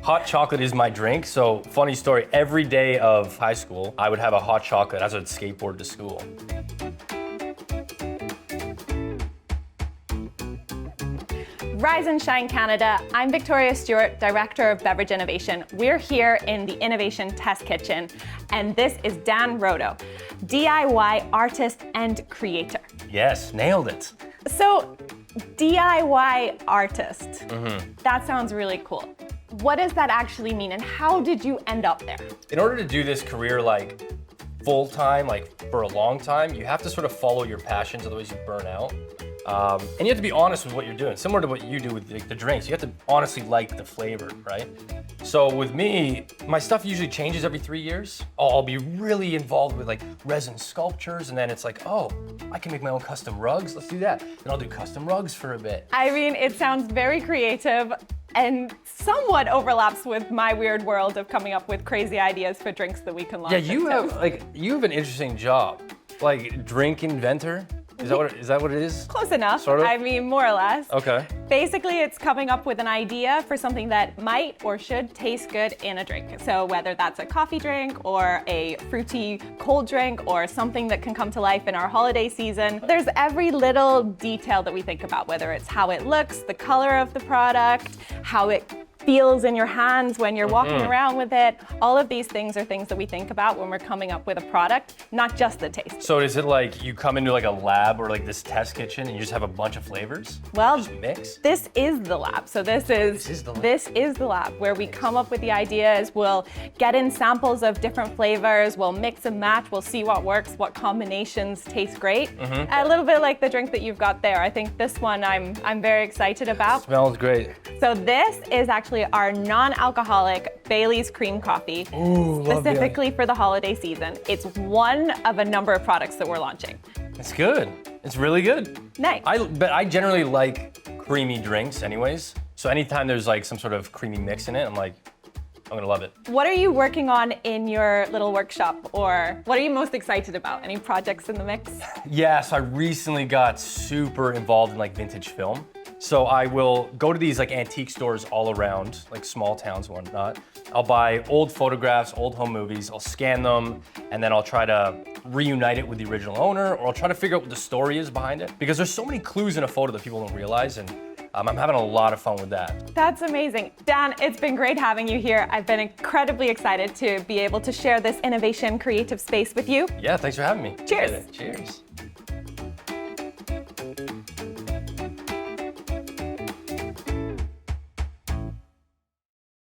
Hot chocolate is my drink, so funny story, every day of high school, I would have a hot chocolate as I would skateboard to school. Rise and Shine Canada, I'm Victoria Stewart, Director of Beverage Innovation. We're here in the Innovation Test Kitchen, and this is Dan Rodo, DIY artist and creator. Yes, nailed it. So, DIY artist, that sounds really cool. What does that actually mean, and how did you end up there? In order to do this career like full-time, like for a long time, you have to sort of follow your passions, otherwise you burn out. And you have to be honest with what you're doing, similar to what you do with the drinks. You have to honestly like the flavor, right? So with me, my stuff usually changes every 3 years. I'll be really involved with like resin sculptures, and then it's like, oh, I can make my own custom rugs, let's do that. Then I'll do custom rugs for a bit. I mean, it sounds very creative and somewhat overlaps with my weird world of coming up with crazy ideas for drinks that we can launch. Yeah, you have an interesting job, like drink inventor. Is that what it is? Close enough. Sort of? I mean, more or less. Okay. Basically, it's coming up with an idea for something that might or should taste good in a drink. So whether that's a coffee drink or a fruity cold drink or something that can come to life in our holiday season, there's every little detail that we think about, whether it's how it looks, the color of the product, how it feels in your hands when you're walking around with it. All of these things are things that we think about when we're coming up with a product, not just the taste. So is it like you come into like a lab or like this test kitchen and you just have a bunch of flavors? Well, just mix? this is the lab. So this is the lab where we come up with the ideas. We'll get in samples of different flavors. We'll mix and match. We'll see what works, what combinations taste great. A little bit like the drink that you've got there. I think this one I'm very excited about. Smells great. So this is actually our non-alcoholic Bailey's cream coffee, specifically for the holiday season. It's one of a number of products that we're launching. It's good. It's really good. Nice. But I generally like creamy drinks anyways. So anytime there's like some sort of creamy mix in it, I'm like, I'm gonna love it. What are you working on in your little workshop, or what are you most excited about? Any projects in the mix? Yeah, so I recently got super involved in like vintage film. So I will go to these like antique stores all around, like small towns and whatnot. I'll buy old photographs, old home movies, I'll scan them, and then I'll try to reunite it with the original owner, or I'll try to figure out what the story is behind it. Because there's so many clues in a photo that people don't realize, and I'm having a lot of fun with that. That's amazing. Dan, it's been great having you here. I've been incredibly excited to be able to share this innovation creative space with you. Yeah, thanks for having me. Cheers. Cheers.